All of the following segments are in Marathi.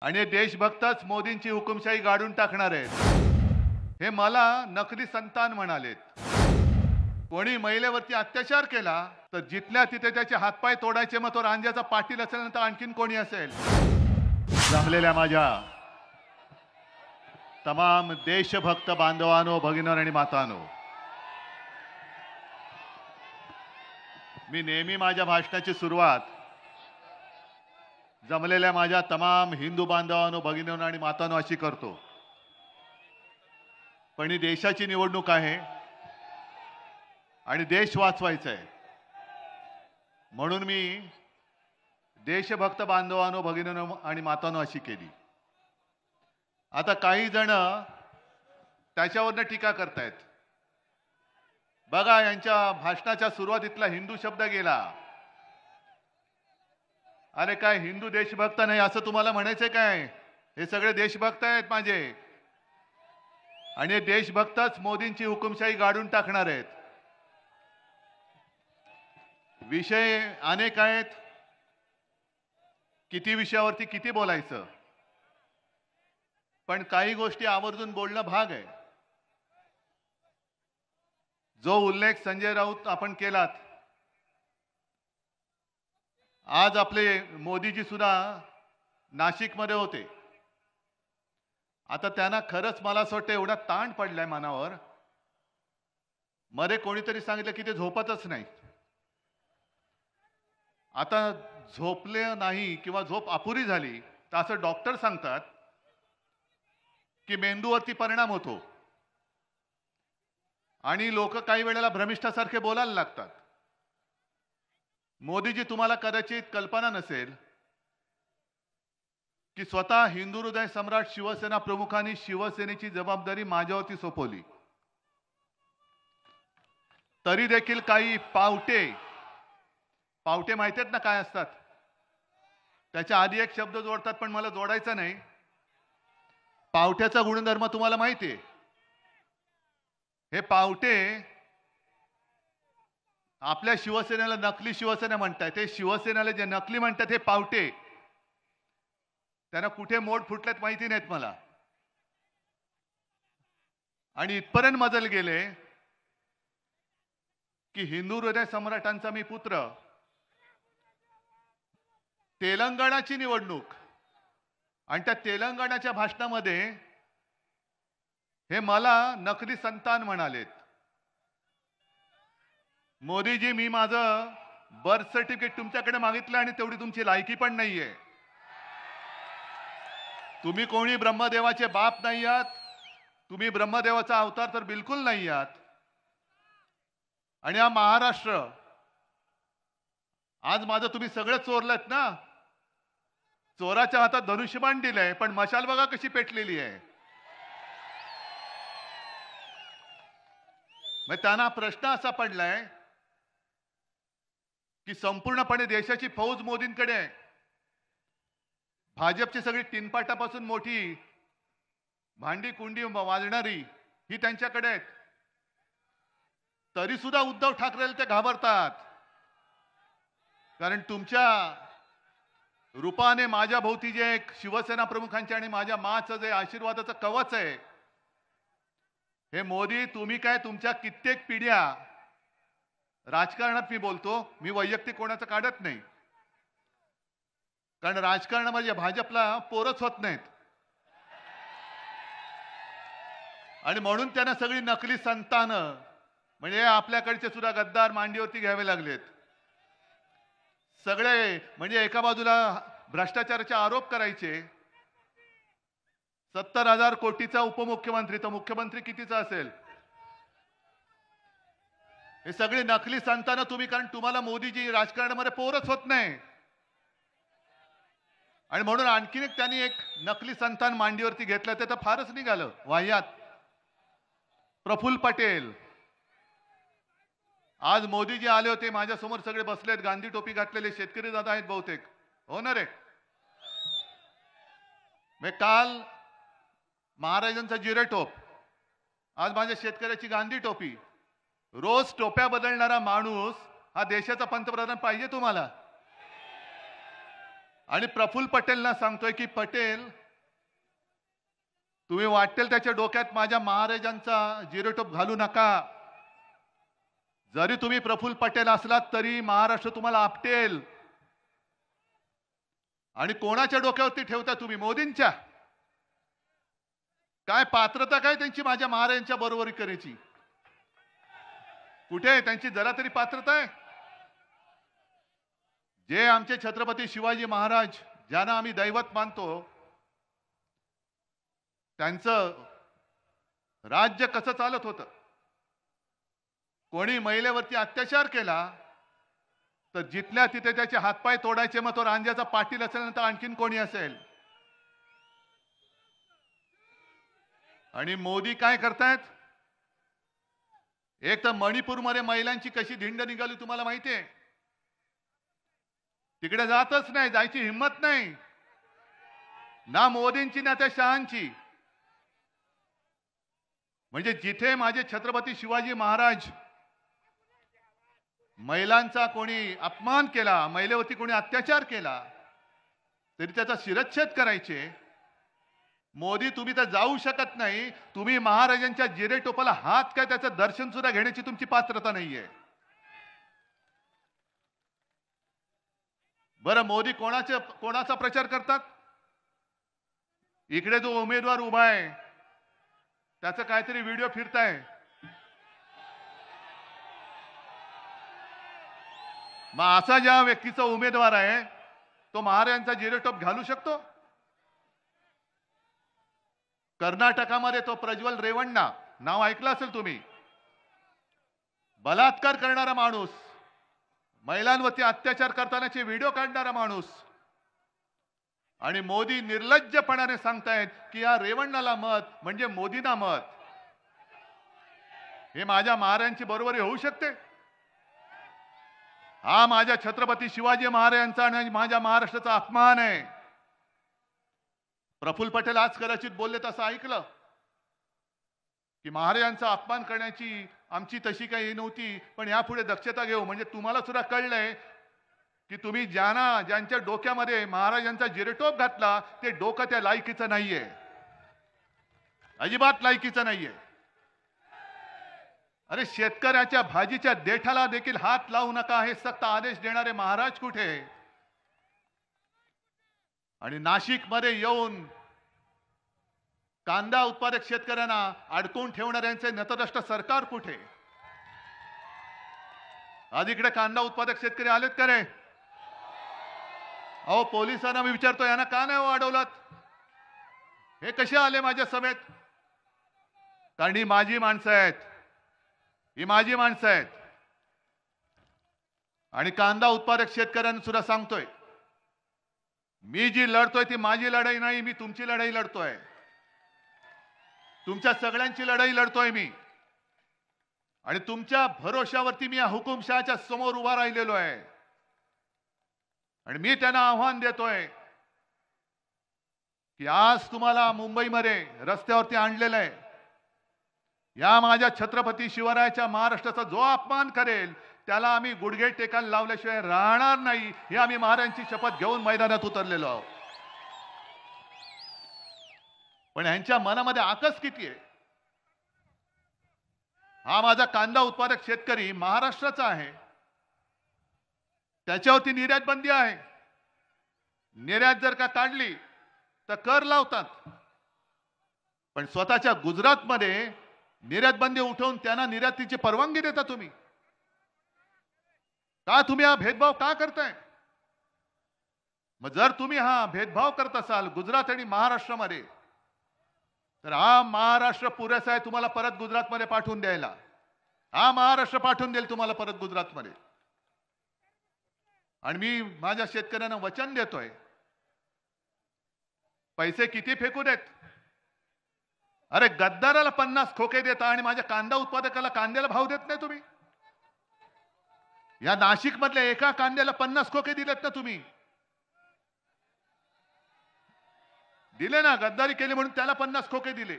आणि देशभक्तच मोदींची हुकुमशाही गाडून टाकणार आहेत हे मला नकली संतान म्हणालेत। कोणी महिलेवरती अत्याचार केला तर जिथल्या तिथे त्याचे हातपाय तोडायचे, मग तो रांजाचा पाटील असेल नंतर आणखीन कोणी असेल। जमलेल्या माझ्या तमाम देशभक्त बांधवांनो, भगिनींनो आणि मातांनो, मी नेहमी माझ्या भाषणाची सुरुवात जमलेल्या माझ्या तमाम हिंदू बांधवांनो, भगिनींनो आणि मातांनो अशी करतो। पण ही देशाची निवडणूक आहे आणि देश वाचवायचा आहे, म्हणून मी देशभक्त बांधवांनो, भगिनींनो आणि मातांनो अशी केली। आता काही जण त्याच्यावरनं टीका करतायत। बघा, यांच्या भाषणाच्या सुरुवातीतला हिंदू शब्द गेला। अरे काय हिंदू देशभक्त नाही असं तुम्हाला म्हणायचंय काय? हे सगळे देशभक्त आहेत माझे, आणि हे देशभक्तच मोदींची हुकुमशाही गाडून टाकणार आहेत। विषय अनेक आहेत, किती विषयावरती किती बोलायचं, पण काही गोष्टी आवर्जून बोलणं भाग आहे। जो उल्लेख संजय राऊत आपण केलात, आज आपले मोदीजी सुद्धा नाशिकमध्ये होते। आता त्यांना खरंच मला असं वाटतं एवढा ताण पडलाय मनावर, मध्ये कोणीतरी सांगितलं की ते झोपतच नाही। आता झोपले नाही किंवा झोप अपुरी झाली तर असं डॉक्टर सांगतात की मेंदूवरती परिणाम होतो आणि लोक काही वेळेला भ्रमिष्ठासारखे बोलायला लागतात। मोदीजी, तुम्हाला कदाचित कल्पना नसेल की स्वतः हिंदू हृदय सम्राट शिवसेना प्रमुखांनी शिवसेनेची जबाबदारी माझ्यावरती सोपवली, तरी देखील काही पावटे माहिती आहेत ना काय असतात, त्याच्या आधी एक शब्द जोडतात पण मला जोडायचा नाही। पावट्याचा गुणधर्म तुम्हाला माहिती आहे। हे पावटे आपल्या शिवसेनेला नकली शिवसेना म्हणतात, हे शिवसेनेला जे नकली म्हणतात हे पावटे, त्यांना कुठे मोड फुटलेत माहिती नाहीत मला। आणि इथपर्यंत मजल गेले की हिंदू हृदय सम्राटांचा मी पुत्र, तेलंगणाची निवडणूक आणि त्या तेलंगणाच्या भाषणामध्ये हे मला नकली संतान म्हणालेत। मोदीजी, मी माझं बर्थ सर्टिफिकेट तुमच्याकडे मागितलं आणि तेवढी तुमची लायकी पण नाहीये। तुम्ही कोणी ब्रह्मदेवाचे बाप नाही आहात, तुम्ही ब्रह्मदेवाचा अवतार तर बिलकुल नाही आहात। आणि हा महाराष्ट्र आज माझं तुम्ही सगळं चोरलत ना। चोराच्या हातात धनुष्यबाण दिलंय, पण मशाल बघा कशी पेटलेली आहे। मग त्यांना प्रश्न असा पडलाय की संपूर्णपणे देशाची फौज मोदींकडे आहे, भाजपची सगळी तीनपाटापासून मोठी भांडी कुंडी वाजणारी ही त्यांच्याकडे आहेत, तरी सुद्धा उद्धव ठाकरे ते घाबरतात, कारण तुमच्या रूपाने माझ्या भोवती जे एक शिवसेना प्रमुखांचे आणि माझ्या माचं जे आशीर्वादाचं कवच आहे, हे मोदी तुम्ही काय तुमच्या कित्येक पिढ्या राजकारणात, मी बोलतो, मी वैयक्तिक कोणाचं काढत नाही, कारण राजकारणामध्ये भाजपला पोरच होत नाहीत आणि म्हणून त्यांना सगळी नकली संतानं म्हणजे आपल्याकडचे सुद्धा गद्दार मांडीवरती घ्यावे लागलेत। सगळे म्हणजे एका बाजूला भ्रष्टाचाराचे आरोप करायचे, 70,000 कोटीचा उपमुख्यमंत्री, तर मुख्यमंत्री कितीचा असेल? हे सगळे नकली संतानं तुम्ही, कारण तुम्हाला मोदीजी राजकारणामध्ये पोरच होत नाही आणि म्हणून आणखीन एक त्यांनी एक नकली संतान मांडीवरती घेतलं, ते तर फारच निघालं वाह्यात। प्रफुल्ल पटेल, आज मोदीजी आले होते, माझ्यासमोर सगळे बसलेत, गांधी टोपी घातलेले शेतकरी दादा आहेत बहुतेक, हो ना रे? मी काल महाराजांचा जिरेटोप, आज माझ्या शेतकऱ्याची गांधी टोपी। रोज टोप्या बदलणारा माणूस हा देशाचा पंतप्रधान पाहिजे तुम्हाला? आणि प्रफुल्ल पटेलला सांगतोय की पटेल, तुम्ही वाटेल त्याच्या डोक्यात माझ्या महाराजांचा जिरोटोप घालू नका. जरी तुम्ही प्रफुल्ल पटेल असलात तरी महाराष्ट्र तुम्हाला आपटेल. आणि कोणाच्या डोक्यावरती ठेवता तुम्ही? मोदींच्या. काय पात्रता काय त्यांची माझ्या महाराजांच्या बरोबरी करायची? कुठे आहे त्यांची जरा तरी पात्रता आहे? जे आमचे छत्रपती शिवाजी महाराज ज्यांना आम्ही दैवत मानतो, त्यांचं राज्य कसं चालत होतं? कोणी महिलेवरती अत्याचार केला तर जिथल्या तिथे त्याचे हातपाय तोडायचे. मग तो रांजाचा पाटील असेल तर आणखीन कोणी असेल. आणि मोदी काय करतायत? एक तर मणिपूरमध्ये महिलांची कशी धिंड निघाली तुम्हाला माहिती आहे? तिकडे जातच नाही, जायची हिंमत नाही ना मोदींची ना त्या शहांची. म्हणजे जिथे माझे छत्रपती शिवाजी महाराज महिलांचा कोणी अपमान केला, महिलेवरती कोणी अत्याचार केला तरी त्याचा शिरच्छेद करायचे. मोदी तुम्ही तर जाऊ शकत नाही. तुम्ही महाराजांच्या जिरे टोपाला हात काय त्याचं दर्शन सुद्धा घेण्याची तुमची पात्रता नाहीये. बरं, मोदी कोणाचा प्रचार करतात? इकडे जो उमेदवार उभा आहे त्याचं काहीतरी व्हिडिओ फिरताय. मग असा ज्या व्यक्तीचा उमेदवार आहे तो महाराजांचा जिरेटोप घालू शकतो? कर्नाटकामध्ये तो प्रज्वल रेवण्णा, नाव ऐकलं असेल तुम्ही, बलात्कार करणारा माणूस, महिलांवरती अत्याचार करतानाचे व्हिडिओ काढणारा माणूस. आणि मोदी निर्लज्जपणाने सांगतायत की या रेवण्णाला मत म्हणजे मोदींना मत. हे माझ्या महाराजांची बरोबरी होऊ शकते? हा माझ्या छत्रपती शिवाजी महाराजांचा आणि माझ्या महाराष्ट्राचा अपमान आहे. प्रफुल्ल पटेल आज कदाचित बोलले तसं ऐकलं की महाराजांचा अपमान करण्याची आमची तशी काही नव्हती, पण यापुढे दक्षता घेऊ. म्हणजे तुम्हाला सुद्धा कळलंय की तुम्ही ज्यांच्या डोक्यामध्ये महाराजांचा जिरेटोप घातला ते डोकं त्या लायकीचं नाहीये, अजिबात लायकीचं नाहीये. अरे, शेतकऱ्याच्या भाजीच्या देठाला देखील हात लावू नका हे सक्त आदेश देणारे महाराज कुठे? आणि नाशिकमध्ये येऊन कांदा उत्पादक शेतकऱ्यांना अडकून ठेवणाऱ्यांचे नतद्रष्ट सरकार कुठे? आज इकडे कांदा उत्पादक शेतकरी आलेत का रे? अहो, पोलिसांना मी विचारतो, यांना का नाही अडवलात? हे कसे आले माझ्या समेत? कारण ही माझी माणसं आहेत, ही माझी माणसं आहेत. आणि कांदा उत्पादक शेतकऱ्यांना सुद्धा सांगतोय, मी जी लढतोय ती माझी लढाई नाही, मी तुमची लढाई लढतोय, तुमच्या सगळ्यांची लढाई लढतोय मी. आणि तुमच्या भरोशावरती मी या हुकुमशहाच्या समोर उभा राहिलेलो आहे. आणि मी त्यांना आव्हान देतोय की आज तुम्हाला मुंबईमध्ये रस्त्यावरती आणलेलं आहे. या माझ्या छत्रपती शिवरायाच्या महाराष्ट्राचा जो अपमान करेल त्याला आम्ही गुडघे टेकायला लावल्याशिवाय राहणार नाही, हे आम्ही महाराजांची शपथ घेऊन मैदानात उतरलेलो आहोत. पण यांच्या मनामध्ये आकस किती आहे? हा माझा कांदा उत्पादक शेतकरी महाराष्ट्राचा आहे, त्याच्यावरती निर्यात बंदी आहे. निर्यात जर का काढली तर कर लावतात, पण स्वतःच्या गुजरातमध्ये निर्यात बंदी उठवून त्यांना निर्यातीची परवानगी देता तुम्ही. का तुम्ही हा भेदभाव का करताय? मग जर तुम्ही हा भेदभाव करत असाल गुजरात आणि महाराष्ट्रामध्ये, तर हा महाराष्ट्र पुरेसा आहे तुम्हाला परत गुजरातमध्ये पाठवून द्यायला. हा महाराष्ट्र पाठवून देईल तुम्हाला परत गुजरातमध्ये. आणि मी माझ्या शेतकऱ्यांना वचन देतोय, पैसे किती फेकू देत. अरे, गद्दाराला 50 खोके देता आणि माझ्या कांदा उत्पादकाला कांद्याला भाव देत नाही तुम्ही. या नाशिक मधल्या एका कांद्याला 50 खोके दिलेत ना तुम्ही. दिले ना, गद्दारी केली म्हणून त्याला 50 खोके दिले.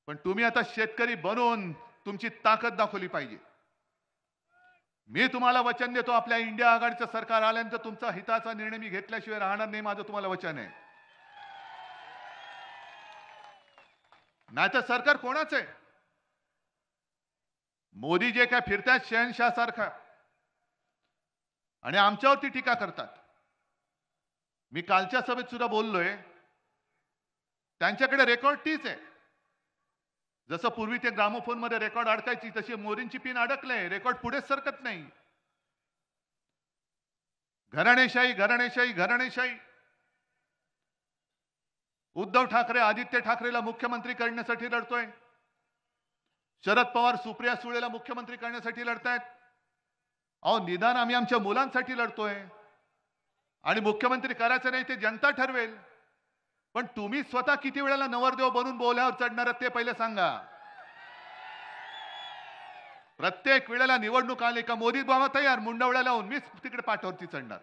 पण तुम्ही आता शेतकरी बनून तुमची ताकद दाखवली पाहिजे. मी तुम्हाला वचन देतो, आपल्या इंडिया आघाडीचं सरकार आल्यानंतर तुमचा हिताचा निर्णय मी घेतल्याशिवाय राहणार नाही, माझं तुम्हाला वचन आहे. नाहीतर सरकार कोणाचं आहे? मोदी जे काय फिरतात शहनशाह सारखा आणि आमच्यावरती टीका करतात. मी कालच्या सभेत सुद्धा बोललोय, त्यांच्याकडे रेकॉर्ड तीच आहे. जसं पूर्वी ते ग्रामोफोन मध्ये रेकॉर्ड अडकायची, तशी मोदींची पिन अडकले, रेकॉर्ड पुढे सरकत नाही. घराणेशाही घराणेशाही घराणेशाही. उद्धव ठाकरे आदित्य ठाकरेला मुख्यमंत्री करण्यासाठी लढतोय. शरद पवार सुप्रिया सुळेला मुख्यमंत्री करण्यासाठी लढतायत. अहो निदान आम्ही आमच्या मुलांसाठी लढतोय आणि मुख्यमंत्री करायचं नाही ते जनता ठरवेल. पण तुम्ही स्वतः किती वेळेला नवरदेव बनून बोल्यावर चढणार ते पहिले सांगा. प्रत्येक वेळेला निवडणूक आली का मोदी बाबा तयार, मुंडवळ्या लावून मीच तिकडे पाठवरती चढणार.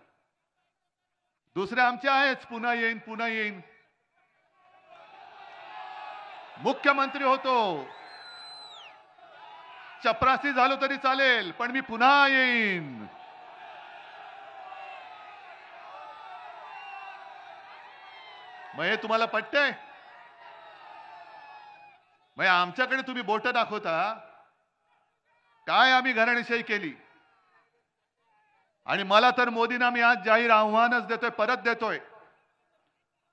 दुसरे आमचे आहेच, पुन्हा येईन पुन्हा येईन. मुख्यमंत्री होतो, चपरासी झालो तरी चालेल, पण मी पुन्हा येईन. मग हे तुम्हाला पटतंय? मग आमच्याकडे तुम्ही बोट दाखवता काय आम्ही घराणेशाही केली. आणि मला तर मोदींना मी आज जाहीर आव्हानच देतोय, परत देतोय.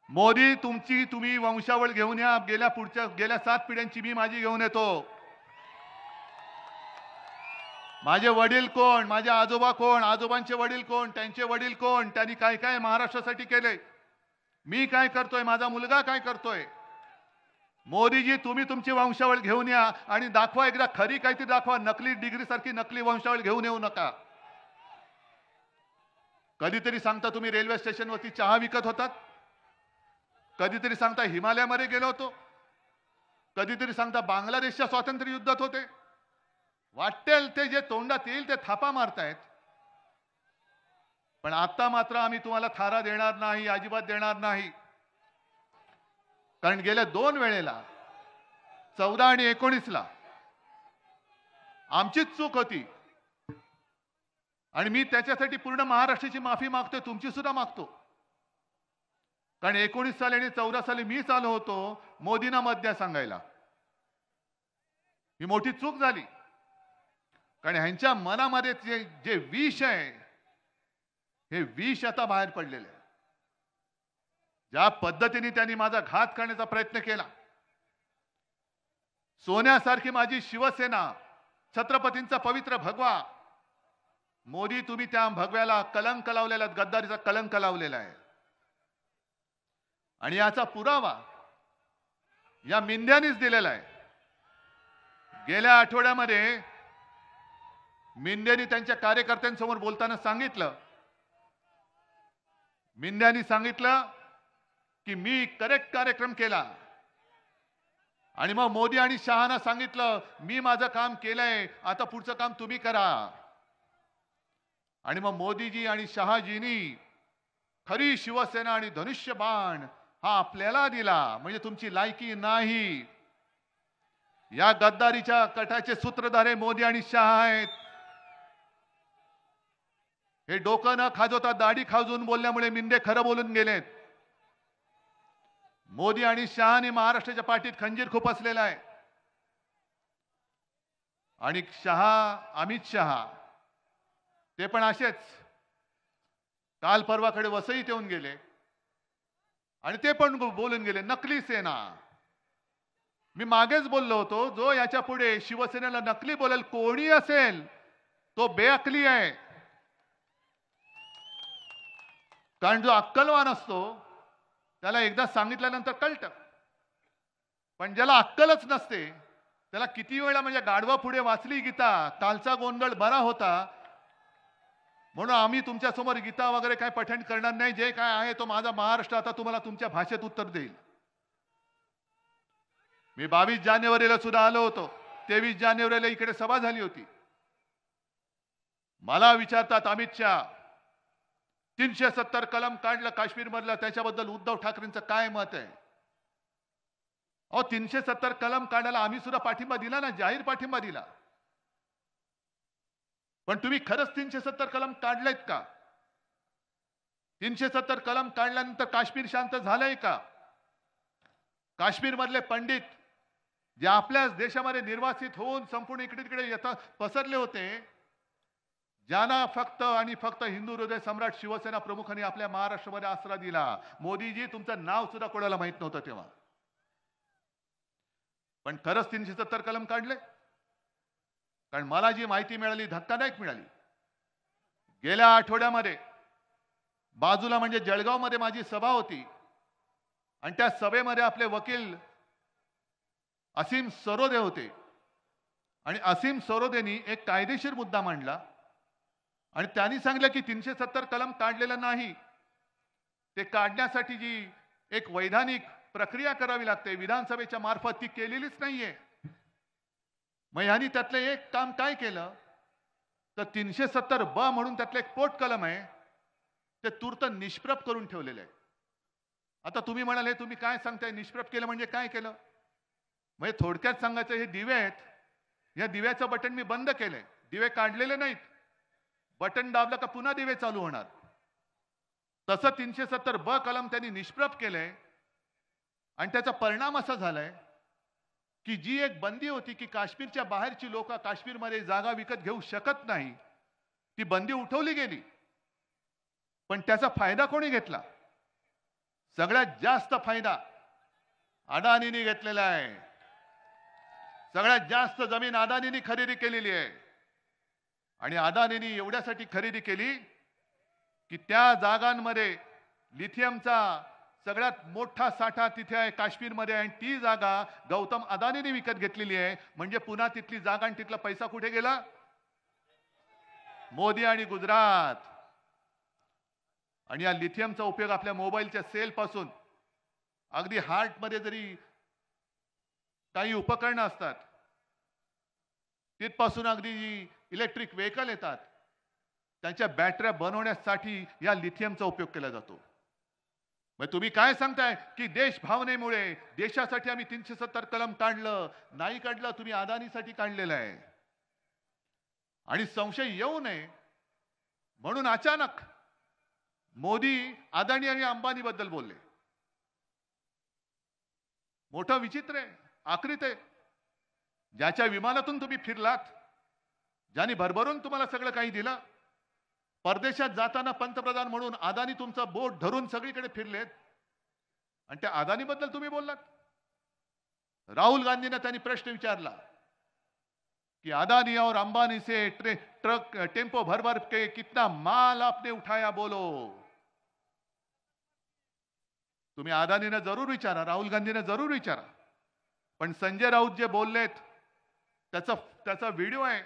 मोदी तुम्ही वंशावळ घेऊन या. गेल्या 7 पिढ्यांची मी माझी घेऊन येतो. माझे वडील कोण, माझे आजोबा कोण, आजोबांचे वडील कोण, त्यांचे वडील कोण, त्यांनी काय काय महाराष्ट्रासाठी केले, मी काय करतोय, माझा मुलगा काय करतोय. मोदीजी तुम्ही तुमची वंशावळ घेऊन या आणि दाखवा, एकदा खरी काहीतरी दाखवा. नकली डिग्री सारखी नकली वंशावळ घेऊन येऊ नका. कधीतरी सांगता तुम्ही रेल्वे स्टेशनवरती चहा विकत होतात, कधीतरी सांगता हिमालयामध्ये गेलो होतो, कधीतरी सांगता बांगलादेशच्या स्वातंत्र्य युद्धात होते. वाटेल ते जे तोंडात येईल ते थापा मारतायत. पण आता मात्र आम्ही तुम्हाला थारा देणार नाही, अजिबात देणार नाही. कारण गेल्या 2 वेळेला 14 आणि 19ला आमचीच चूक होती आणि मी त्याच्यासाठी पूर्ण महाराष्ट्राची माफी मागतोय, तुमची सुद्धा मागतो. कारण 19 साली आणि 14 साली मी चालू होतो मोदींना मत द्या सांगायला. ही मोठी चूक झाली. कारण ह्यांच्या मनामध्ये जे विष आहे, हे विष आता बाहेर पडलेलं आहे. ज्या पद्धतीने त्यांनी माझा घात करण्याचा प्रयत्न केला, सोन्यासारखी माझी शिवसेना, छत्रपतींचा पवित्र भगवा, मोदी तुम्ही त्या भगव्याला कलंक लावलेला, गद्दारीचा कलंक लावलेला आहे. आणि याचा पुरावा या मिंद्यांनीच दिलेला आहे. गेल्या आठवड्यामध्ये मिंद्यांनी त्यांच्या कार्यकर्त्यांसमोर बोलताना सांगितलं, मिंद्यांनी सांगितलं की मी करेक्ट कार्यक्रम केला. आणि मग मोदी आणि शहाना सांगितलं मी माझं काम केलंय, आता पुढचं काम तुम्ही करा. आणि मग मोदीजी आणि शहाजींनी खरी शिवसेना आणि धनुष्यबाण हा आपल्याला दिला. म्हणजे तुमची लायकी नाही. या गद्दारीच्या कटाचे सूत्रधारे मोदी आणि शहा आहेत. हे डोकं न खाजवता दाढी खाजवून बोलल्यामुळे मिंदे खरं बोलून गेलेत. मोदी आणि शहाने महाराष्ट्राच्या पाठीत खंजीर खुपसलेला आहे. आणि अमित शहा ते पण असेच काल परवाकडे वसईत येऊन गेले आणि ते पण बोलून गेले नकली सेना. मी मागेच बोललो होतो, जो याच्या पुढे शिवसेनेला नकली बोलेल कोणी असेल तो बेअकली आहे. कारण जो अक्कलवान असतो त्याला एकदा सांगितल्यानंतर कळतं. पण ज्याला अक्कलच नसते त्याला किती वेळा, म्हणजे गाढवा पुढे वाचली गीता, कालचा गोंधळ बरा होता म्हणून आम्ही तुमच्या समोर गीता वगैरे काय पठण करणार नाही. जे काय आहे तो माझा महाराष्ट्र आता तुम्हाला तुमच्या भाषेत उत्तर देईल. मी 22 जानेवारीला सुद्धा आलो होतो. 23 जानेवारीला इकडे सभा झाली होती. मला विचारतात अमित शहा 370 कलम काढलं काश्मीर मधलं, त्याच्याबद्दल उद्धव ठाकरेंचं काय मत आहे. अहो 370 कलम काढायला आम्ही सुद्धा पाठिंबा दिला ना, जाहीर पाठिंबा दिला. पण तुम्ही खरंच 370 कलम काढलेत का? 370 कलम काढल्यानंतर काश्मीर शांत झालंय का? काश्मीरमधले पंडित जे आपल्याच देशामध्ये निर्वासित होऊन संपूर्ण इकडे तिकडे येतात पसरले होते, ज्यांना फक्त आणि फक्त हिंदू हृदय सम्राट शिवसेना प्रमुखांनी आपल्या महाराष्ट्रामध्ये आसरा दिला. मोदीजी, तुमचं नाव सुद्धा कोणाला माहित नव्हतं तेव्हा. पण खरंच 370 कलम काढले? कारण मला जी माहिती मिळाली धक्कादायक मिळाली. गेल्या आठवड्यामध्ये बाजूला म्हणजे जळगावमध्ये माझी सभा होती आणि त्या सभेमध्ये आपले वकील असीम सरोदे होते आणि असीम सरोदेनी एक कायदेशीर मुद्दा मांडला आणि त्यांनी सांगितलं की 370 कलम काढलेलं नाही, ते काढण्यासाठी जी एक वैधानिक प्रक्रिया करावी लागते विधानसभेच्या मार्फत ती केलेलीच नाहीये. मग यांनी त्यातलं एक काम काय केलं तर 370 म्हणून त्यातलं एक पोट कलम आहे ते तूर्त निष्प्रभ करून ठेवलेलं आहे. आता तुम्ही म्हणाले तुम्ही काय सांगताय निष्प्रभ केलं म्हणजे काय केलं? म्हणजे थोडक्यात सांगायचं हे दिवे आहेत, या दिव्याचं बटन मी बंद केलंय, दिवे काढलेले नाहीत, बटन दाबलं का पुन्हा दिवे चालू होणार. तसं 370 कलम त्यांनी निष्प्रभ केलंय आणि त्याचा परिणाम असा झालाय की जी एक बंदी होती की काश्मीरच्या बाहेरची लोक काश्मीरमध्ये जागा विकत घेऊ शकत नाही, ती बंदी उठवली गेली. पण त्याचा फायदा कोणी घेतला? सगळ्यात जास्त फायदा अदानींनी घेतलेला आहे. सगळ्यात जास्त जमीन अदानींनी खरेदी केलेली आहे आणि अदानींनी एवढ्यासाठी खरेदी केली की त्या जागांमध्ये लिथियमचा सगळ्यात मोठा साठा तिथे आहे काश्मीरमध्ये आणि ती जागा गौतम अदानींनी विकत घेतलेली आहे. म्हणजे पुन्हा तिथली जागा आणि तिथला पैसा कुठे गेला? मोदी आणि गुजरात. आणि या लिथियमचा उपयोग आपल्या मोबाईलच्या सेल पासून अगदी हार्टमध्ये जरी काही उपकरणं असतात तिथपासून अगदी इलेक्ट्रिक व्हेकल येतात त्यांच्या बॅटऱ्या बनवण्यासाठी या लिथियमचा उपयोग केला जातो. मग तुम्ही काय सांगताय की देश भावनेमुळे देशासाठी आम्ही 370 कलम काढलं? नाही काढलं, तुम्ही अदानीसाठी काढलेलं आहे. आणि संशय येऊ नये म्हणून अचानक मोदी अदानी आणि अंबानी बद्दल बोलले. मोठं विचित्र आहे, आखरीत आहे. ज्याच्या विमानातून तुम्ही फिरलात, ज्यांनी भरभरून तुम्हाला सगळं काही दिलं, परदेशात जाताना पंतप्रधान म्हणून अदानी तुमचं बोट धरून सगळीकडे फिरलेत आणि त्या अदानी बद्दल तुम्ही बोललात. राहुल गांधीने त्यांनी प्रश्न विचारला कि अदानी और अंबानी से ट्रक टेम्पो भर भर के कितना माल आपने उठाया, बोलो. तुम्ही अदानीने जरूर विचारा, राहुल गांधीने जरूर विचारा, पण संजय राऊत जे बोललेत त्याचा व्हिडिओ आहे.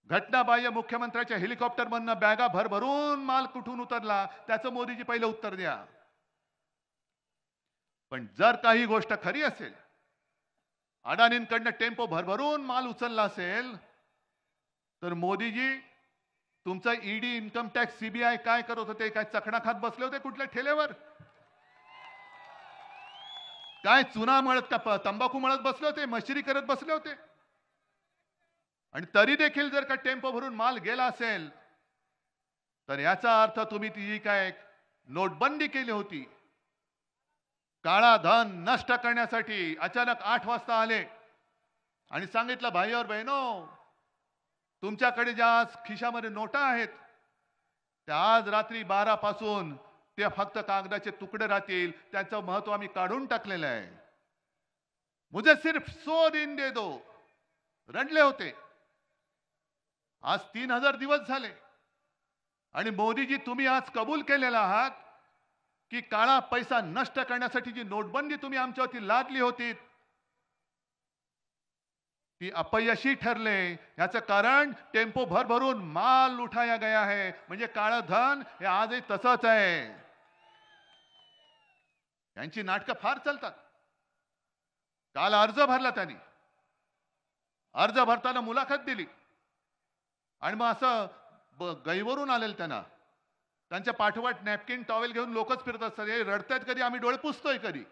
घटनाबाह्य मुख्यमंत्र्याच्या हेलिकॉप्टरमधनं बॅगा भरभरून माल कुठून उतरला त्याचं मोदीजी पहिलं उत्तर द्या. पण जर काही गोष्ट खरी असेल, अदानींकडनं टेम्पो भरभरून माल उचलला असेल, तर मोदीजी तुमचं ईडी, इन्कम टॅक्स, सीबीआय काय करत होते? काय चकणा खात बसले होते कुठल्या ठेल्यावर? काय चुना मळत का तंबाखू मळत बसले होते? मशिरी करत बसले होते? आणि तरी देखील जर का टेम्पो भरून माल गेला असेल तर याचा अर्थ तुम्ही ती काय नोटबंदी केली होती, काळा धन नष्ट करण्यासाठी अचानक 8 वाजता आले आणि सांगितलं, भाई और बहनो, तुमच्याकडे ज्या आज खिशामध्ये नोटा आहेत त्या आज रात्री 12 पासून ते फक्त कागदाचे तुकडे राहतील, त्याचं महत्व आम्ही काढून टाकलेलं आहे. मुझे सिर्फ 100 दिन दे दो. रडले होते. आज 3000 दिवस झाले आणि मोदीजी तुम्ही आज कबूल केलेला आहात की काळा पैसा नष्ट करण्यासाठी जी नोटबंदी तुम्ही आमच्यावरती लादली होती ती अपयशी ठरले. याचं कारण टेम्पो भरभरून माल उठाया गया है. म्हणजे काळं धन हे आजही तसंच आहे. यांची नाटकं फार चालतात. काल अर्ज भरला त्यांनी, अर्ज भरताना मुलाखत दिली आणि मग असं गैवरून आलेलं त्यांना. त्यांच्या पाठोपाठ नॅपकिन टॉवेल घेऊन लोकच फिरत असतात, हे रडतायत कधी, आम्ही डोळे पुसतोय कधी.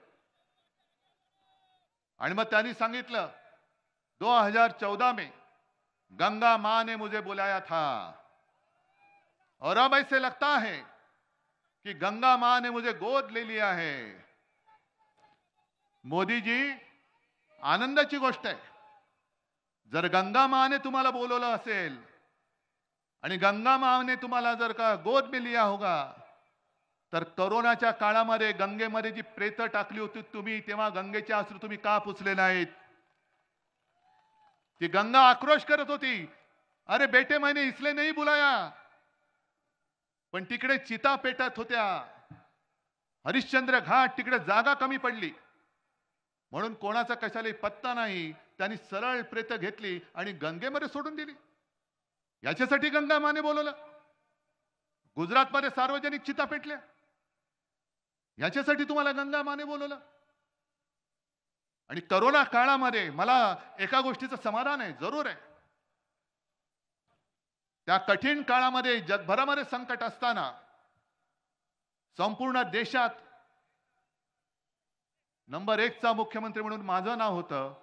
आणि मग त्यांनी सांगितलं 2014 में गंगा मां ने मुझे बुलाया था और अब ऐसे लगता है कि गंगा मां ने मुझे गोद ले लिया है। मोदी जी, आनंदाची गोष्ट आहे, जर गंगा मां ने तुम्हाला बोलवलं असेल आणि गंगा मां ने तुम्हाला जर का गोद में लिया होगा, तर कोरोनाच्या काळामध्ये गंगेमध्ये जी प्रेत टाकली होती तुम्ही, तेव्हा गंगेचे अश्रू तुम्ही का पुसले नाहीत? ती गंगा आक्रोश करत होती, अरे बेटे मैंने इसलिए नहीं बुलाया, पण तिकडे चिता पेटत होत्या, हरिश्चंद्र घाट तिकडे जागा कमी पडली, म्हणून कोणाचा कशाला पत्ता नाही, त्यांनी सरळ प्रेत घेतली आणि गंगेमध्ये सोडून दिली। याच्यासाठी गंगा माने बोलवलं। गुजरातमध्ये सार्वजनिक चिता पेटल्या, याच्यासाठी तुम्हाला गंगा माने बोलवलं। आणि कोरोना काळामध्ये मला एका गोष्टीचं समाधान आहे, जरूर आहे, त्या कठीण काळामध्ये जगभरामध्ये संकट असताना संपूर्ण देशात नंबर 1 चा मुख्यमंत्री म्हणून माझं नाव होतं।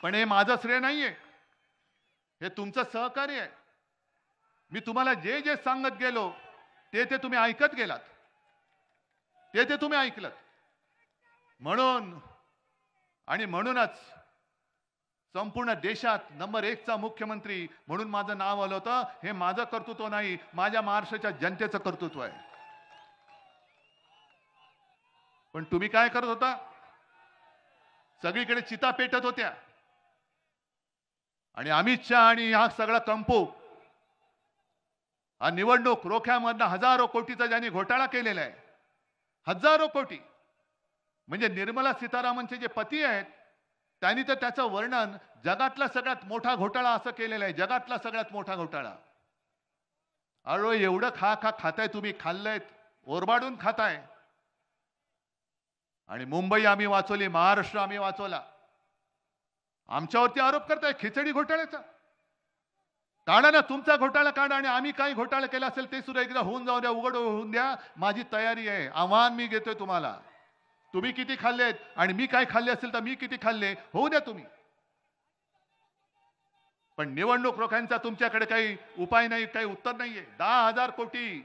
पण हे माझं श्रेय नाहीये, हे तुमचं सहकार्य आहे। मी तुम्हाला जे जे सांगत गेलो ते ते तुम्ही ऐकत गेलात, ते ते तुम्ही ऐकलत, म्हणूनच संपूर्ण देशात नंबर 1 चा मुख्यमंत्री म्हणून माझं नाव आलं होतं। हे माझं कर्तृत्व नाही, माझ्या महाराष्ट्राच्या जनतेचं कर्तृत्व आहे। पण तुम्ही काय करत होता? सगळीकडे चिता पेटत होत्या आणि अमित शहा आणि हा सगळा कंपो, हा निवडणूक रोख्यामधनं हजारो कोटीचा ज्यांनी घोटाळा केलेला आहे, हजारो कोटी, म्हणजे निर्मला सीतारामनचे जे पती आहेत त्यांनी तर त्याचं वर्णन जगातला सगळ्यात मोठा घोटाळा असं केलेलं आहे, जगातला सगळ्यात मोठा घोटाळा। अरे एवढं खाताय तुम्ही, खाल्लंयत, ओरबाडून खाताय। आणि मुंबई आम्ही वाचवली, महाराष्ट्र आम्ही वाचवला। आमच्यावरती आरोप करताय खिचडी घोटाळ्याचा। काढा ना तुमचा घोटाळा, काढा, आणि आम्ही काही घोटाळा केला असेल ते सुद्धा एकदा होऊन जाऊ द्या, उघड होऊन द्या। माझी तयारी आहे, आव्हान मी घेतोय तुम्हाला। तुम्ही किती खाल्लेत आणि मी काय खाल्ले असेल तर मी किती खाल्ले, होऊ द्या तुम्ही। पण निवडणूक रोख्यांचा तुमच्याकडे काही उपाय नाही, काही उत्तर नाहीये। 10,000 कोटी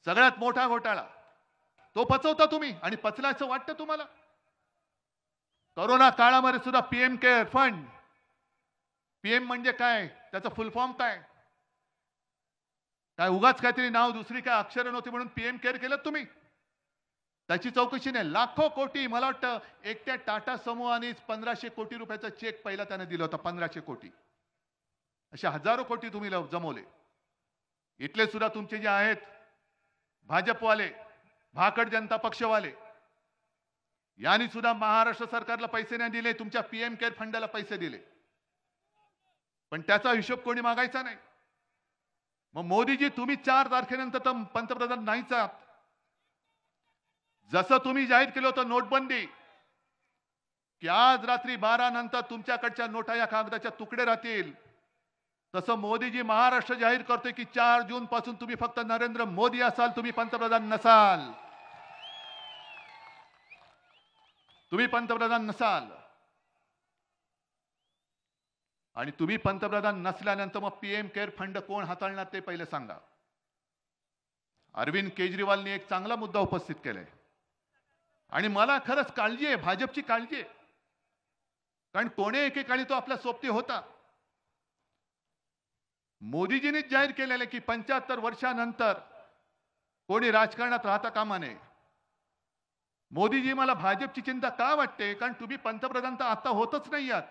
सगळ्यात मोठा घोटाळा, तो पचवता तुम्ही आणि पचलायचं वाटतं तुम्हाला। कोरोना काळामध्ये सुद्धा पीएम केअर फंड, पीएम म्हणजे काय, त्याचा फुल फॉर्म काय, उगाच काहीतरी नाव, दुसरी काय अक्षर नव्हती म्हणून पीएम केअर केलं तुम्ही? त्याची चौकशी नाही। लाखो कोटी, मला वाटतं एकट्या टाटा समूहाने 1500 कोटी रुपयाचा चेक पहिला त्याने दिला होता, 1500 कोटी। असे हजारो कोटी तुम्ही जमवले। इथले सुद्धा तुमचे जे आहेत भाजपवाले, भाकड जनता पक्षवाले, यांनी सुद्धा महाराष्ट्र सरकारला पैसे नाही दिले, तुमच्या पीएम केअर फंडाला पैसे दिले, पण त्याचा हिशोब कोणी मागायचा नाही। मग मोदीजी, तुम्ही 4 तारखेनंतर तर पंतप्रधान नाहीच आहात। जसं तुम्ही जाहीर केलं होतं नोटबंदी, की आज रात्री 12 नंतर तुमच्याकडच्या नोटा या कागदाच्या तुकडे राहतील, तसं मोदीजी महाराष्ट्र जाहीर करतोय की 4 जून पासून तुम्ही फक्त नरेंद्र मोदी असाल, तुम्ही पंतप्रधान नसाल, तुम्ही पंतप्रधान नसाल। आणि तुम्ही पंतप्रधान नसल्यानंतर मग पीएम केअर फंड कोण हाताळणार ते पहिले सांगा। अरविंद केजरीवालनी एक चांगला मुद्दा उपस्थित केलाय आणि मला खरंच काळजी आहे, भाजपची काळजी आहे, कारण कोणे एकेकाळी तो आपल्या सोबती होता। मोदीजींनीच जाहीर केलेलं की 75 वर्षानंतर कोणी राजकारणात राहता कामा नये। मोदीजी, मला भाजपची चिंता का वाटते, कारण तुम्ही पंतप्रधान तर आता होतच नाही आहात,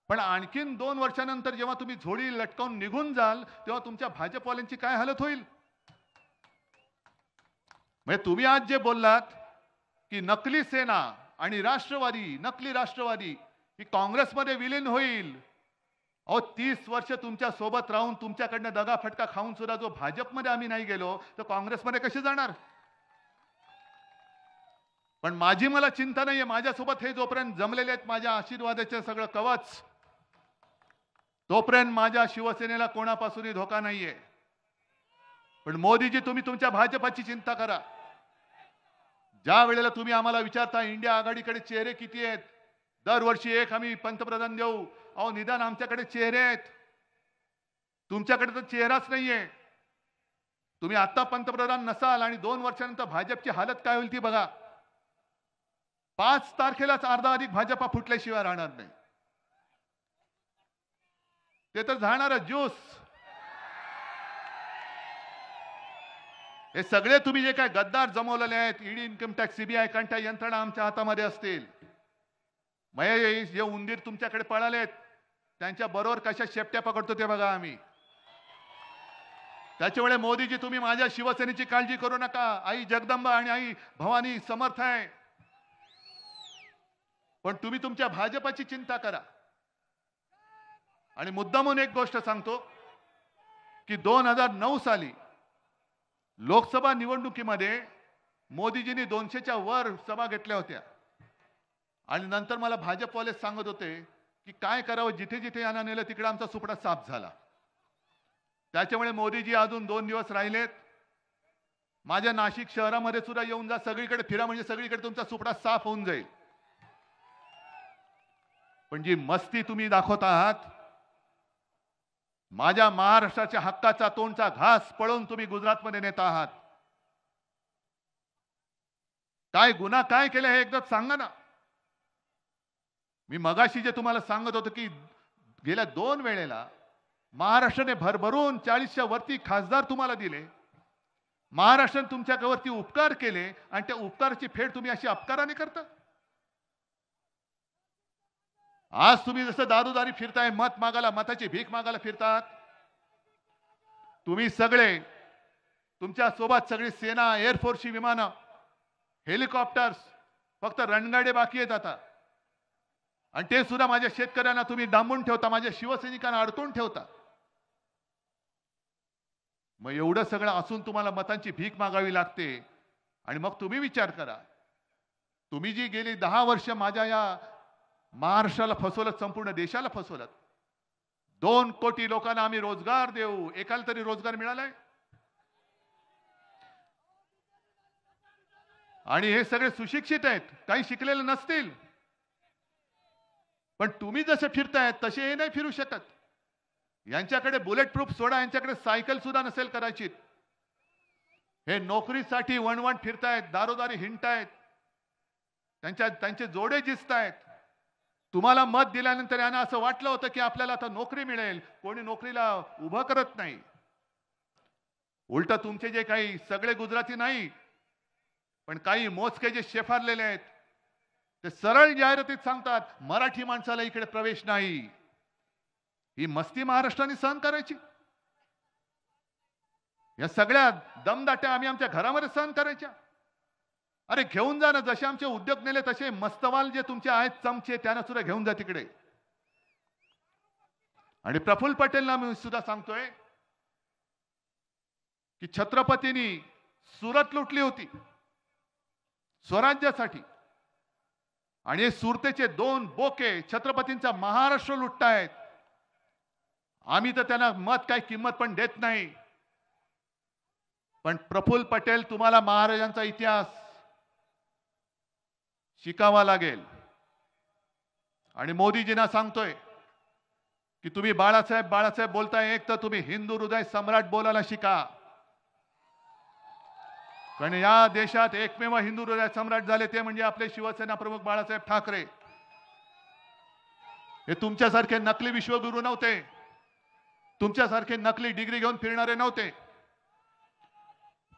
पण आणखीन 2 वर्षानंतर जेव्हा तुम्ही झोळी लटकावून निघून जाल तेव्हा तुमच्या भाजपवाल्यांची काय हालत होईल। म्हणजे तुम्ही आज जे बोललात की नकली सेना आणि राष्ट्रवादी, नकली राष्ट्रवादी ही काँग्रेसमध्ये विलीन होईल, अहो 30 वर्ष तुमच्या सोबत राहून तुमच्याकडनं दगाफटका खाऊन सुद्धा जो भाजपमध्ये आम्ही नाही गेलो तर काँग्रेसमध्ये कसे जाणार? पण माझी मला चिंता नाहीये, माझ्यासोबत हे जोपर्यंत जमलेले आहेत माझ्या आशीर्वादाचे सगळं कवच, तोपर्यंत माझ्या शिवसेनेला कोणापासूनही धोका नाहीये। पण मोदीजी, तुम्ही तुमच्या भाजपाची चिंता करा। ज्या वेळेला तुम्ही आम्हाला विचारता इंडिया आघाडीकडे चेहरे किती आहेत, दरवर्षी एक आम्ही पंतप्रधान देऊ. अहो निदान आमच्याकडे चेहरे आहेत, तुमच्याकडे तर चेहराच नाहीये. तुम्ही आता पंतप्रधान नसाल आणि 2 वर्षानंतर भाजपची हालत काय होईल ती बघा. 5 तारखेलाच अर्धा अधिक भाजपा फुटल्याशिवाय राहणार नाही. ते तर जाणारच ज्यूस. हे सगळे तुम्ही जे काय गद्दार जमवलेले आहेत, ईडी, इन्कम टॅक्स, सीबीआय, कंटा यंत्रणा आमच्या हातामध्ये असतील. मये जे उंदीर तुमच्याकडे पळालेत त्यांच्या बरोबर कशा शेपट्या पकडतो ते बघा आम्ही. त्याच्यामुळे मोदीजी तुम्ही माझ्या शिवसेनेची काळजी करू नका. आई जगदंबा आणि आई भवानी समर्थ आहे. पण तुम्ही तुमच्या भाजपाची चिंता करा. आणि मुद्दामून एक गोष्ट सांगतो की 2009 साली लोकसभा निवडणुकीमध्ये मोदीजींनी 200च्या वर सभा घेतल्या होत्या. आणि नंतर मला भाजपवाले सांगत होते की काय करावं, जिथे जिथे यांना नेलं तिकडे आमचा सुपडा साफ झाला. त्याच्यामुळे मोदीजी अजून 2 दिवस राहिलेत. माझ्या नाशिक शहरामध्ये सुद्धा येऊन जा, सगळीकडे फिरा, म्हणजे सगळीकडे तुमचा सुपडा साफ होऊन जाईल. पण जी मस्ती तुम्ही दाखवत आहात, माझ्या महाराष्ट्राच्या हक्काचा तोंडचा घास पळवून तुम्ही गुजरातमध्ये नेता आहात. काय गुन्हा काय केले हे एकदा सांगा ना. मी मगाशी जे तुम्हाला सांगत होतो की गेल्या 2 वेळेला महाराष्ट्राने भरभरून 40च्या वरती खासदार तुम्हाला दिले. महाराष्ट्राने तुमच्यावरती उपकार केले आणि त्या उपकाराची फेड तुम्ही अशी अपकाराने करता. आज तुम्ही जसं दारोदारी फिरताय, मत मागायला, मताची भीक मागायला फिरतात. तुम्ही सगळे, तुमच्या सोबत सगळी सेना, एअरफोर्सची विमानं, हेलिकॉप्टर्स, फक्त रणगाडे बाकी आहेत आता. आणि ते सुद्धा माझ्या शेतकऱ्यांना तुम्ही डांबून ठेवता, माझ्या शिवसैनिकांना अडकून ठेवता. मग एवढं सगळं असून तुम्हाला मतांची भीक मागावी लागते. आणि मग तुम्ही विचार करा, तुम्ही जी गेली 10 वर्ष माझ्या या महाराष्ट्राला फसवलं, संपूर्ण देशाला फसवलं. 2 कोटी लोकांना आम्ही रोजगार देऊ, एकाला तरी रोजगार मिळालाय? आणि हे सगळे सुशिक्षित आहेत, काही शिकलेले नसतील. पण तुम्ही जसे फिरतायत तसे हे नाही फिरू शकत. यांच्याकडे बुलेट प्रूफ सोडा, यांच्याकडे सायकल सुद्धा नसेल कदाचित. हे नोकरीसाठी वणवण फिरतायत, दारोदारी हिंडतायत, त्यांचे जोडे जिसतायत. तुम्हाला मत दिल्यानंतर यांना असं वाटलं होतं की आपल्याला आता नोकरी मिळेल, कोणी नोकरीला उभं करत नाही. उलट तुमचे जे काही सगळे गुजराती नाही, पण काही मोजके जे शेफारलेले आहेत ते सरळ जाहिरातीत सांगतात मराठी माणसाला इकडे प्रवेश नाही. ही मस्ती महाराष्ट्राने सहन करायची? या सगळ्या दमदाट्या आम्ही आमच्या घरामध्ये सहन करायच्या? अरे घेऊन जा ना, जसे आमचे उद्योग नेले तसे मस्तवाल जे तुमचे आहेत चमचे, त्यांना सुद्धा घेऊन जा तिकडे. आणि प्रफुल्ल पटेलला मी सुद्धा सांगतोय की छत्रपतींनी सुरत लुटली होती स्वराज्यासाठी, आणि हे सुरतेचे 2 बोके छत्रपतींचा महाराष्ट्र लुटतायत. आम्ही तर त्यांना मत काही किंमत पण देत नाही. पण प्रफुल्ल पटेल, तुम्हाला महाराजांचा इतिहास शिकावा लागेल. आणि मोदीजींना सांगतोय की तुम्ही बाळासाहेब बाळासाहेब बोलताय, एक तर तुम्ही हिंदू हृदय सम्राट बोलायला शिका. कारण या देशात एकमेव हिंदू हृदय सम्राट झाले ते म्हणजे आपले शिवसेना प्रमुख बाळासाहेब ठाकरे. हे तुमच्यासारखे नकली विश्वगुरू नव्हते, तुमच्यासारखे नकली डिग्री घेऊन फिरणारे नव्हते.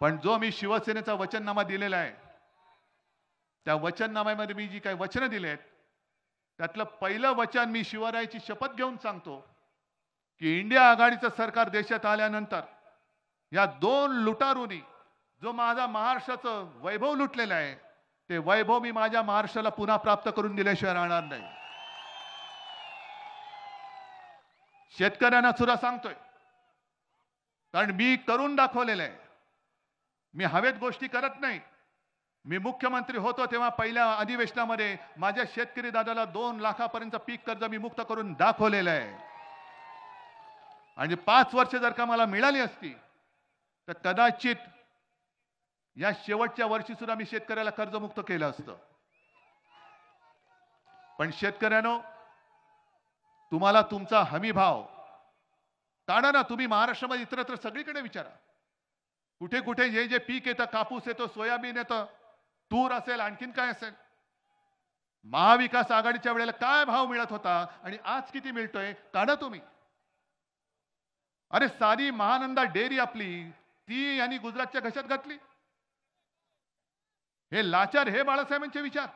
पण जो मी शिवसेनेचा वचननामा दिलेला आहे, त्या वचननाम्यामध्ये मी जी काही वचनं दिलेत त्यातलं पहिलं वचन मी शिवरायाची शपथ घेऊन सांगतो की इंडिया आघाडीचं सरकार देशात आल्यानंतर या 2 लुटारूंनी जो माझा महाराष्ट्राचं वैभव लुटलेलं आहे, ते वैभव मी माझ्या महाराष्ट्राला पुन्हा प्राप्त करून दिल्याशिवाय राहणार नाही. शेतकऱ्यांना सुद्धा सांगतोय, कारण मी करून दाखवलेलं आहे. मी हवेत गोष्टी करत नाही. मी मुख्यमंत्री होतो तेव्हा पहिल्या अधिवेशनामध्ये माझ्या शेतकरी दादाला 2 लाखापर्यंत पीक कर्ज मी मुक्त करून दाखवलेलं आहे. आणि 5 वर्ष जर का मला मिळाली असती तर कदाचित या शेवटच्या वर्षी सुद्धा मी शेतकऱ्याला कर्जमुक्त केलं असतं. पण शेतकऱ्यांनो, तुम्हाला तुमचा हमी भाव काढा ना. तुम्ही महाराष्ट्रामध्ये इतरत्र सगळीकडे विचारा, कुठे कुठे जे जे पीक येतं, कापूस येतो, सोयाबीन येतं, तूर असेल, आणखीन काय असेल, महाविकास आघाडीच्या वेळेला काय भाव मिळत होता आणि आज किती मिळतोय काढा तुम्ही. अरे सारी महानंदा डेअरी आपली ती यांनी गुजरातच्या घशात घातली. हे लाचार, हे बाळासाहेबांचे विचार.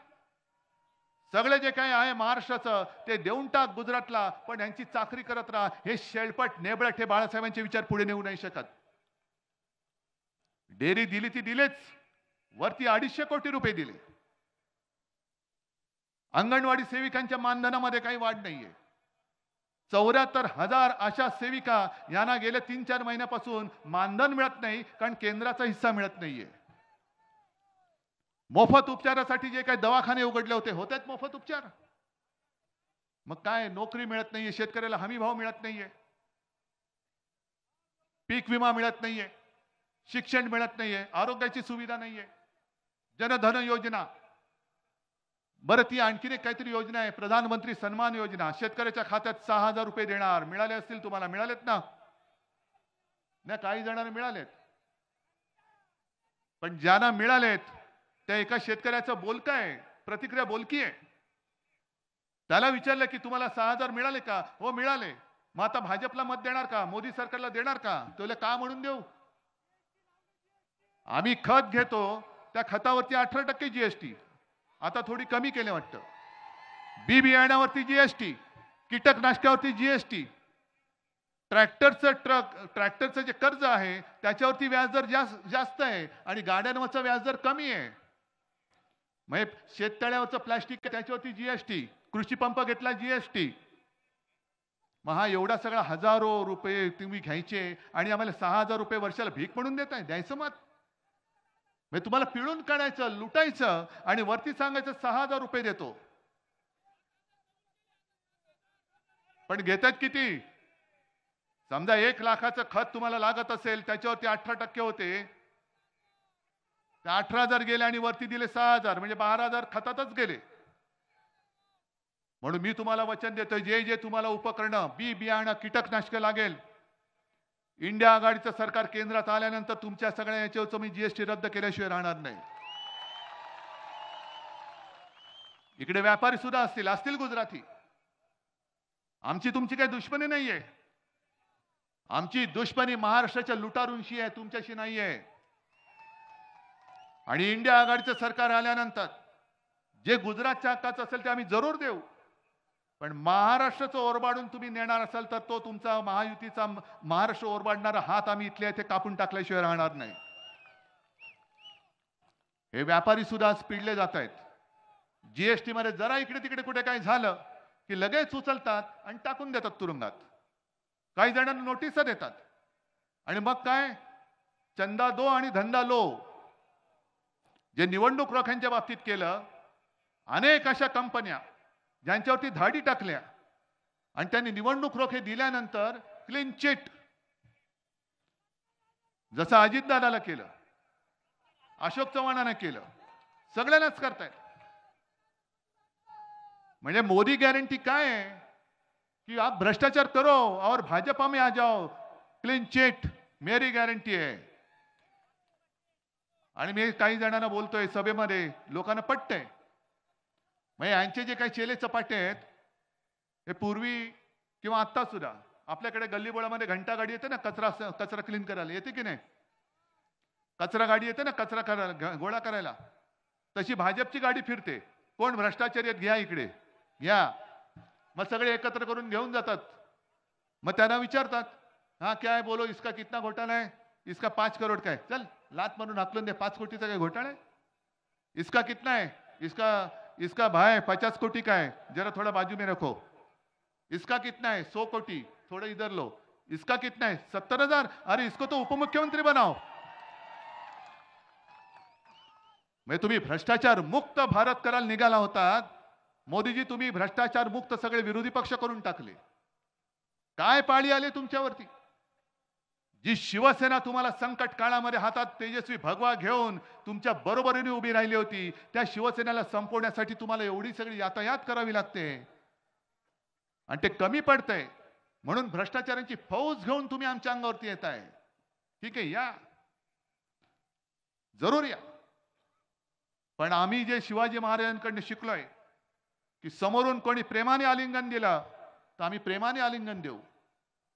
सगळे जे काही आहे महाराष्ट्राचं ते देऊन टाक गुजरातला, पण यांची चाकरी करत राहा. हे शेळपट नेबळट हे बाळासाहेबांचे विचार पुढे नेऊ नाही शकत. डेअरी दिली ती दिलेच, वरती 250 कोटी रुपये दिले. अंगणवाडी सेविकांच्या मानधनामध्ये काही वाढ नाहीये. 74,000 आशा सेविका यांना गेल्या 3-4 महिन्यापासून मानधन मिळत नाही, कारण केंद्राचा हिस्सा मिळत नाहीये. मोफत उपचारासाठी जे काही दवाखाने उघडले होते, होतेच मोफत उपचार. मग काय, नोकरी मिळत नाहीये, शेतकऱ्याला हमी भाव मिळत नाहीये, पीक विमा मिळत नाहीये, शिक्षण मिळत नाहीये, आरोग्याची सुविधा नाहीये, जनधन योजना. बरं, ती आणखीन एक काहीतरी योजना आहे, प्रधानमंत्री सन्मान योजना. शेतकऱ्याच्या खात्यात 6,000 रुपये देणार. मिळाले असतील तुम्हाला? मिळालेत ना? नाही, काही जणांना मिळालेत. पण ज्यांना मिळालेत त्या एका शेतकऱ्याचं बोलकं आहे, प्रतिक्रिया बोलकी आहे. त्याला विचारलं की तुम्हाला 6,000 मिळाले का? हो मिळाले. मग आता भाजपला मत देणार का? मोदी सरकारला देणार का? तुला का म्हणून देऊ? आम्ही खत घेतो, त्या खतावरती 18% जीएसटी, आता थोडी कमी केले वाटतं. बी बियाण्यावरती जीएसटी, कीटकनाशकावरती जीएसटी, ट्रॅक्टरचं जे कर्ज आहे त्याच्यावरती व्याजदर जास्त आहे आणि गाड्यांवरचा व्याजदर कमी आहे. म्हणजे शेततळ्यावरचं प्लास्टिक त्याच्यावरती जीएसटी, कृषी पंप घेतला जीएसटी. मग हा एवढा सगळा हजारो रुपये तुम्ही घ्यायचे आणि आम्हाला 6,000 रुपये वर्षाला भीक म्हणून देताय? द्यायचं मत? म्हणजे तुम्हाला पिळून काढायचं, लुटायचं आणि वरती सांगायचं 6,000 रुपये देतो. पण घेतात किती? समजा 1 लाखाचं खत तुम्हाला लागत असेल, त्याच्यावरती 18% होते, 18,000 गेले आणि वरती दिले 6,000, म्हणजे 12,000 खतातच गेले. म्हणून मी तुम्हाला वचन देतोय, जे जे तुम्हाला उपकरणं, बी बियाणं, कीटकनाशक लागेल, इंडिया आघाडीचं सरकार केंद्रात आल्यानंतर तुमच्या सगळ्या याच्यावरचं मी जीएसटी रद्द केल्याशिवाय राहणार नाही. इकडे व्यापारी सुद्धा असतील गुजराती. आमची तुमची काही दुश्मनी नाहीये. आमची दुश्मनी महाराष्ट्राच्या लुटारूंशी आहे, तुमच्याशी नाहीये. आणि इंडिया आघाडीचं सरकार आल्यानंतर जे गुजरातच्या हक्काचं असेल ते आम्ही जरूर देऊ. पण महाराष्ट्राचं ओरबाडून तुम्ही नेणार असाल तर तो तुमचा महायुतीचा महाराष्ट्र ओरबाडणारा हात आम्ही इथले इथे कापून टाकल्याशिवाय राहणार नाही. हे व्यापारी सुद्धा आज पिडले जात आहेत. जीएसटी मध्ये जरा इकडे तिकडे कुठे काय झालं की लगेच उचलतात आणि टाकून देतात तुरुंगात. काही जणांना नोटीस देतात आणि मग काय, चंदा दो आणि धंदा लो. जे निवडणूक रोख्यांच्या बाबतीत केलं, अनेक अशा कंपन्या ज्यांच्यावरती धाडी टाकल्या आणि त्यांनी निवडणूक रोखे दिल्यानंतर क्लीन चिट, जसं अजितदादाला केलं, अशोक चव्हाणांना केलं, सगळ्यांनाच करतायत. म्हणजे मोदी गॅरंटी काय आहे कि आप भ्रष्टाचार करो और भाजपा में आ जाओ, क्लीन चिट मेरी गॅरंटी आहे. आणि मी काही जणांना बोलतोय सभेमध्ये, लोकांना पटतंय. म्हणजे यांचे जे काही चेले चपाटे आहेत, हे पूर्वी किंवा आत्ता सुद्धा आपल्याकडे गल्लीबोळामध्ये घंटा गाडी येते ना, कचरा क्लीन करायला येते की नाही? कचरा गाडी येते ना, कचरा करायला, गोळा करायला. तशी भाजपची गाडी फिरते. कोण भ्रष्टाचारी आहेत घ्या इकडे, घ्या. मग सगळे एकत्र करून घेऊन जातात. मग त्यांना विचारतात, हा क्या है बोलो, इसका कितना घोटाला है? इसका 5 करोड़ का है. चल लात मारून हाकलून दे, 5 कोटीचा काय घोटाळा है? इसका कितना है? इसका भाई 50 कोटी का है, जरा थोड़ा बाजू में रखो. इसका कितना है? 100 कोटी, थोड़ा इधर लो. इसका कितना है? 70,000. अरे इसको तो उपमुख्यमंत्री बनाओ. म्हणजे तुम्ही भ्रष्टाचार मुक्त भारत करायला निघाला होतात. मोदीजी, तुम्ही भ्रष्टाचार मुक्त सगळे विरोधी पक्ष करून टाकले. काय पाळी आले तुमच्यावरती? जी शिवसेना तुम्हाला संकट काळामध्ये हातात तेजस्वी भगवा घेऊन तुमच्या बरोबरीने उभी राहिली होती, त्या शिवसेनेला संपवण्यासाठी तुम्हाला एवढी सगळी यातायात करावी लागते आणि ते कमी पडतंय म्हणून भ्रष्टाचारांची फौज घेऊन तुम्ही आमच्या अंगावरती येताय. ठीक आहे, या, जरूर या. पण आम्ही जे शिवाजी महाराजांकडून शिकलोय की समोरून कोणी प्रेमाने आलिंगन दिलं तर आम्ही प्रेमाने आलिंगन देऊ,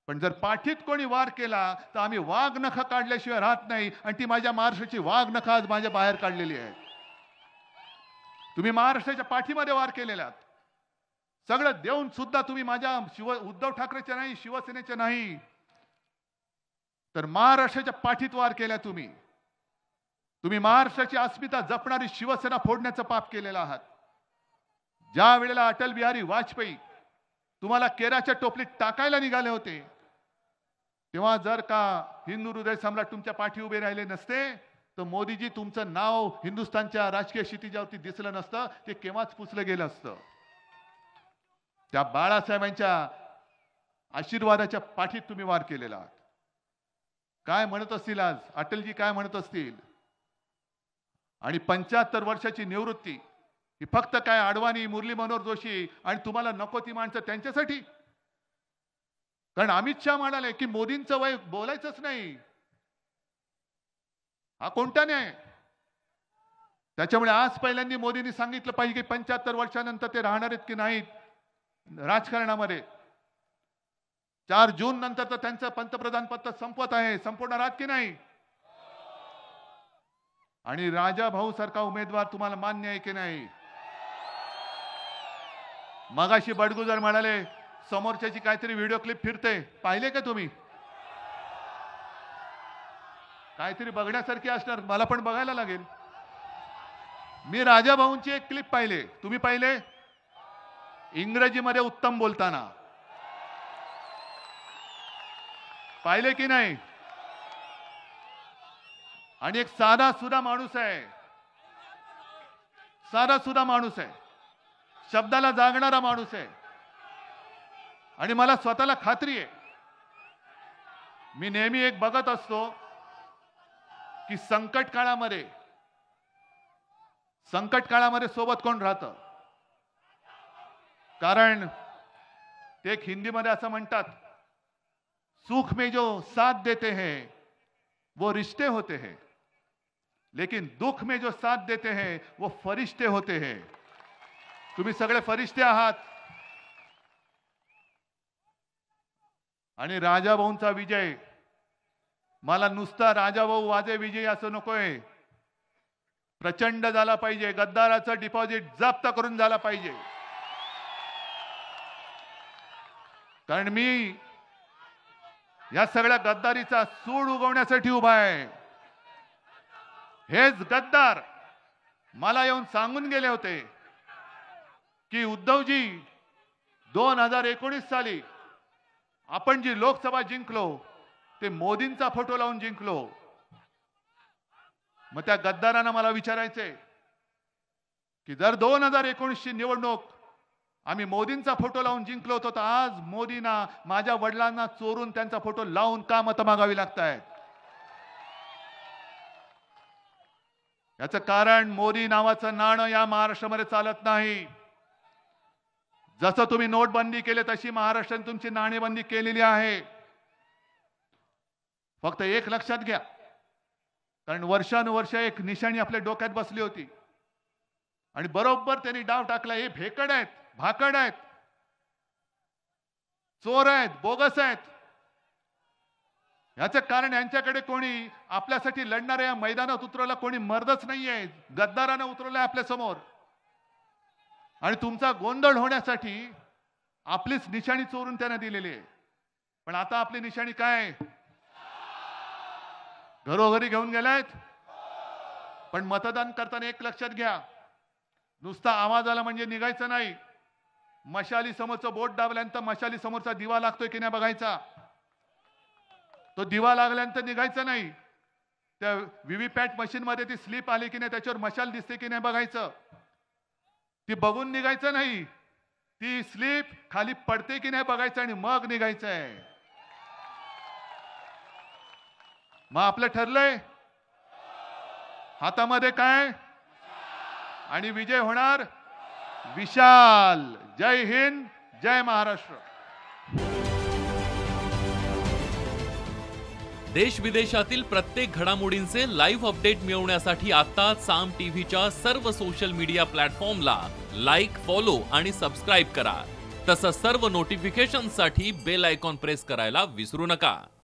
पण जर पाठीत कोणी वार केला तर आम्ही वाघ नख काढल्याशिवाय राहत नाही. आणि ती माझ्या महाराष्ट्राची वाघ नख आज माझ्या बाहेर काढलेली आहे. तुम्ही महाराष्ट्राच्या पाठीमध्ये वार केलेले आहात, सगळं देऊन सुद्धा तुम्ही माझ्या उद्धव ठाकरेच्या नाही, शिवसेनेच्या नाही, तर महाराष्ट्राच्या पाठीत वार केल्या. तुम्ही महाराष्ट्राची अस्मिता जपणारी शिवसेना फोडण्याचं पाप केलेलं आहात. ज्या वेळेला अटल बिहारी वाजपेयी तुम्हाला केराच्या टोपलीत टाकायला निघाले होते, तेव्हा जर का हिंदू हृदय सम्राट तुमच्या पाठी उभे राहिले नसते तर मोदीजी तुमचं नाव हिंदुस्थानच्या राजकीय क्षितिजावरती दिसलं नसतं, ते केव्हाच पुसलं गेलं असतं. त्या बाळासाहेबांच्या आशीर्वादाच्या पाठीत तुम्ही वार केलेला आहात. काय म्हणत असतील आज अटलजी, काय म्हणत असतील? आणि 75 वर्षाची निवृत्ती ही फक्त काय अडवाणी, मुरली मनोहर जोशी आणि तुम्हाला नको ती माणसं त्यांच्यासाठी? कारण अमित शहा म्हणाले की मोदींचं वय बोलायचंच नाही. हा कोणता न्याय? त्याच्यामुळे आज पहिल्यांदा मोदींनी सांगितलं पाहिजे की 75 वर्षानंतर ते राहणार आहेत की नाहीत राजकारणामध्ये. 4 जून नंतर तर त्यांचं पंतप्रधान पद संपत आहे, संपवणार आहात की नाही? आणि राजा भाऊ सारखा उमेदवार तुम्हाला मान्य आहे की नाही? मगाशी बडगुजर म्हणाले समोरच्याची काहीतरी व्हिडिओ क्लिप फिरते, पाहिले का तुम्ही? काहीतरी बघण्यासारखी असणार, मला पण बघायला लागेल. मी राजा भाऊंची एक क्लिप पाहिले, तुम्ही पाहिले? इंग्रजीमध्ये उत्तम बोलताना पाहिले की नाही? आणि एक साधा सुधा माणूस आहे, साधा सुधा माणूस आहे, शब्दाला जागणारा माणूस आहे. आणि मला स्वतःला खात्री आहे, मी नेहमी एक बघत असतो की संकट काळामध्ये सोबत कोण राहतं. कारण ते एक हिंदीमध्ये असं म्हणतात, सुख में जो साथ देते हैं वो रिश्ते होते हैं, लेकिन दुख में जो साथ देते हैं वो फरिश्ते होते हैं. तुम्ही सगळे फरिश्ते आहात. आणि राजाभाऊंचा विजय मला नुसता राजाभाऊ वाजे विजय असं नकोय, प्रचंड झाला पाहिजे. गद्दाराचं डिपॉझिट जप्त करून झाला पाहिजे. कारण मी या सगळ्या गद्दारीचा सूड उगवण्यासाठी उभा आहे. हेच गद्दार मला येऊन सांगून गेले होते की उद्धवजी 2019 साली आपण जी लोकसभा जिंकलो ते मोदींचा फोटो लावून जिंकलो. मग त्या गद्दारांना मला विचारायचे की जर 2019 ची निवडणूक आम्ही मोदींचा फोटो लावून जिंकलो होतो तर आज मोदींना माझ्या वडिलांना चोरून त्यांचा फोटो लावून का मतं मागावी लागतायत? याचं कारण मोदी नावाचं नाणं या महाराष्ट्रामध्ये चालत नाही. जसं तुम्ही नोटबंदी केली तशी महाराष्ट्राने तुमची नाणेबंदी केलेली आहे. फक्त एक लक्षात घ्या, कारण वर्षानुवर्ष एक निशाणी आपल्या डोक्यात बसली होती आणि बरोबर त्यांनी डाव टाकला. हे भेकड आहेत, भाकड आहेत, चोर आहेत, बोगस आहेत. याचं कारण यांच्याकडे कोणी आपल्यासाठी लढणाऱ्या या मैदानात उतरवला कोणी मर्दच नाहीये. गद्दाराने उतरवलाय आपल्या समोर आणि तुमचा गोंधळ होण्यासाठी आपलीच निशाणी चोरून त्यांना दिलेली आहे. पण आता आपली निशाणी काय? घरोघरी घेऊन गेलायत. पण मतदान करताना एक लक्षात घ्या, नुसता आवाज आला म्हणजे निघायचं नाही. मशाली समोरचं बोट दाबल्यानंतर मशाली समोरचा दिवा लागतोय की नाही बघायचा. तो दिवा लागल्यानंतर निघायचं नाही. त्या व्हीव्हीपॅट मशीन मध्ये ती स्लिप आली की नाही, त्याच्यावर मशाल दिसते की नाही बघायचं. ती बघून निघायचं नाही, ती स्लिप खाली पडते की नाही बघायचं आणि मग निघायचं आहे. मग आपलं ठरलंय हातामध्ये काय आणि विजय होणार विशाल. जय हिंद, जय महाराष्ट्र. देश विदेशातील प्रत्येक घडामोडींचे लाईव्ह अपडेट मिळवण्यासाठी आता साम टीव्हीच्या सर्व सोशल मीडिया प्लॅटफॉर्मला लाईक, फॉलो आणि सबस्क्राईब करा. तसंच सर्व नोटिफिकेशनसाठी बेल आयकॉन प्रेस करायला विसरू नका.